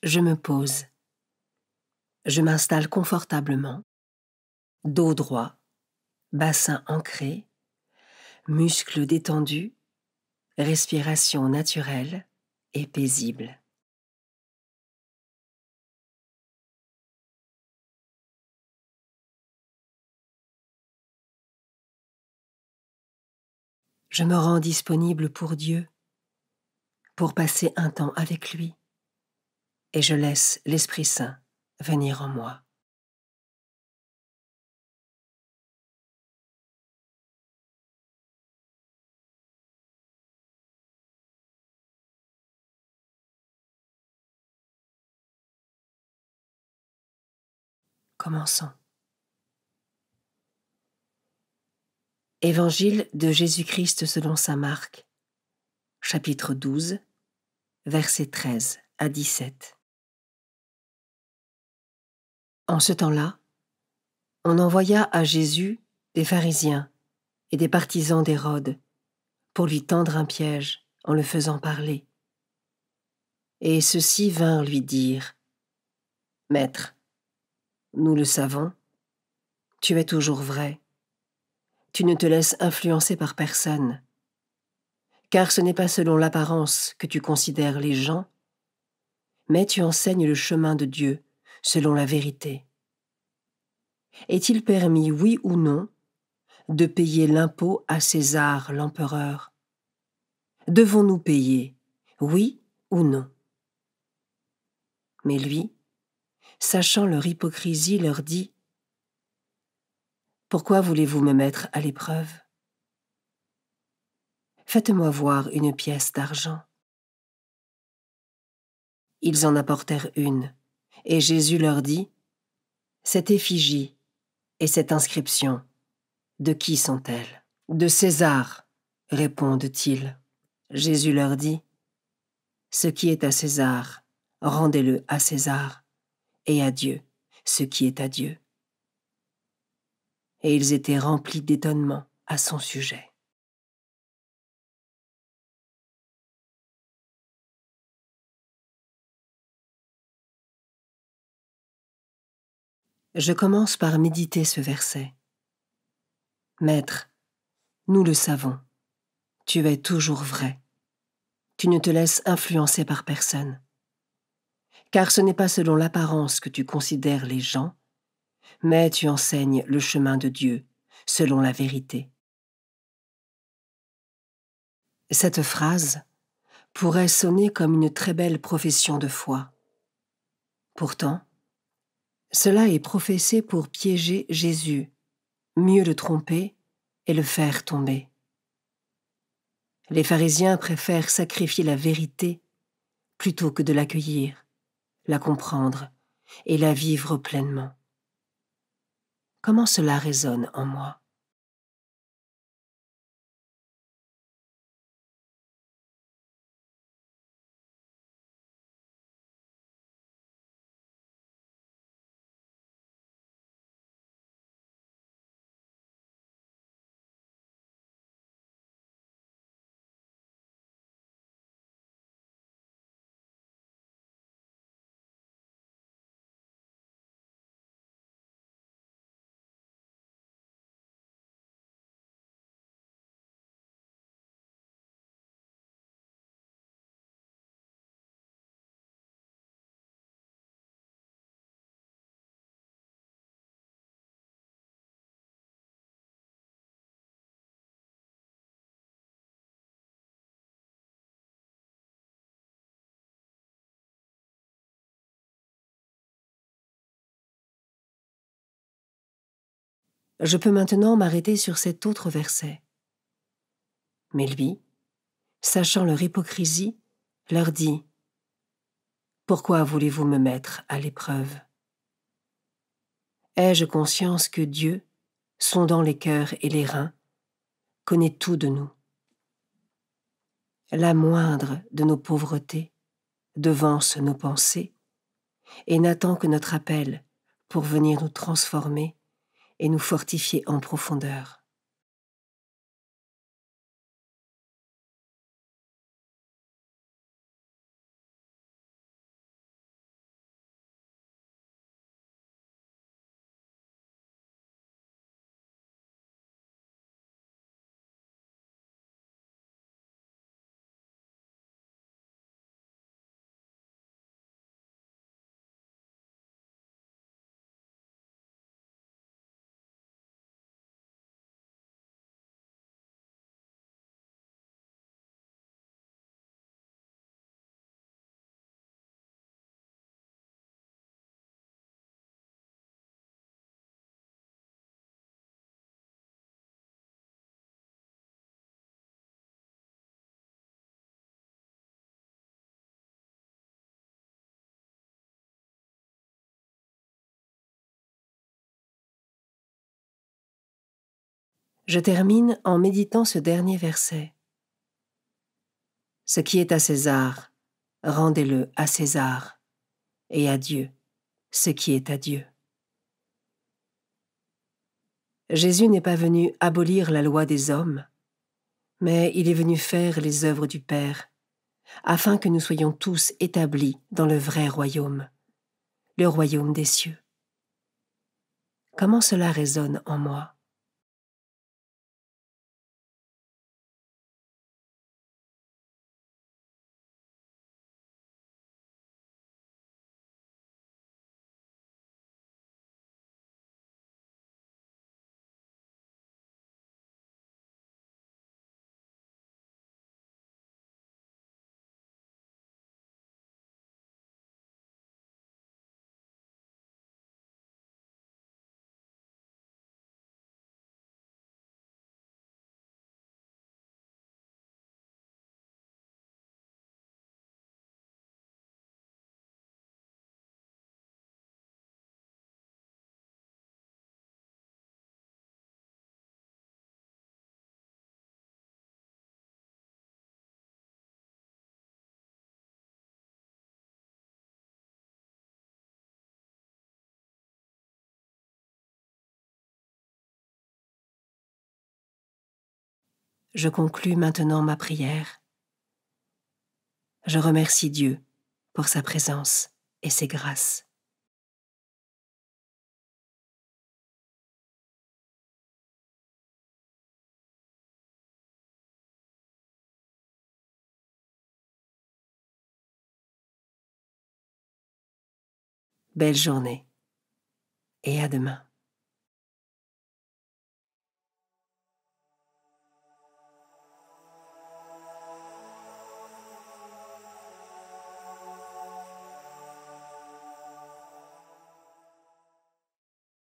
Je me pose. Je m'installe confortablement, dos droit, bassin ancré, muscles détendus, respiration naturelle et paisible. Je me rends disponible pour Dieu, pour passer un temps avec lui, et je laisse l'Esprit Saint venir en moi. Commençons. Évangile de Jésus-Christ selon saint Marc, chapitre 12, versets 13 à 17. En ce temps-là, on envoya à Jésus des pharisiens et des partisans d'Hérode pour lui tendre un piège en le faisant parler. Et ceux-ci vinrent lui dire : « Maître, nous le savons, tu es toujours vrai. Tu ne te laisses influencer par personne, car ce n'est pas selon l'apparence que tu considères les gens, mais tu enseignes le chemin de Dieu selon la vérité. Est-il permis, oui ou non, de payer l'impôt à César l'empereur ? Devons-nous payer, oui ou non ? » Mais lui, sachant leur hypocrisie, leur dit : « Pourquoi voulez-vous me mettre à l'épreuve ? Faites-moi voir une pièce d'argent. » Ils en apportèrent une, et Jésus leur dit : « Cette effigie et cette inscription, de qui sont-elles ? » ?»« De César, répondent-ils. Jésus leur dit : « Ce qui est à César, rendez-le à César, et à Dieu ce qui est à Dieu. » Et ils étaient remplis d'étonnement à son sujet. Je commence par méditer ce verset. Maître, nous le savons, tu es toujours vrai. Tu ne te laisses influencer par personne. Car ce n'est pas selon l'apparence que tu considères les gens, mais tu enseignes le chemin de Dieu selon la vérité. Cette phrase pourrait sonner comme une très belle profession de foi. Pourtant, cela est professé pour piéger Jésus, mieux le tromper et le faire tomber. Les pharisiens préfèrent sacrifier la vérité plutôt que de l'accueillir, la comprendre et la vivre pleinement. Comment cela résonne en moi ? Je peux maintenant m'arrêter sur cet autre verset. Mais lui, sachant leur hypocrisie, leur dit : « Pourquoi voulez-vous me mettre à l'épreuve ? Ai-je conscience que Dieu, sondant les cœurs et les reins, connaît tout de nous ? La moindre de nos pauvretés devance nos pensées et n'attend que notre appel pour venir nous transformer et nous fortifier en profondeur. » Je termine en méditant ce dernier verset. Ce qui est à César, rendez-le à César, et à Dieu ce qui est à Dieu. Jésus n'est pas venu abolir la loi des hommes, mais il est venu faire les œuvres du Père, afin que nous soyons tous établis dans le vrai royaume, le royaume des cieux. Comment cela résonne en moi? Je conclus maintenant ma prière. Je remercie Dieu pour sa présence et ses grâces. Belle journée et à demain.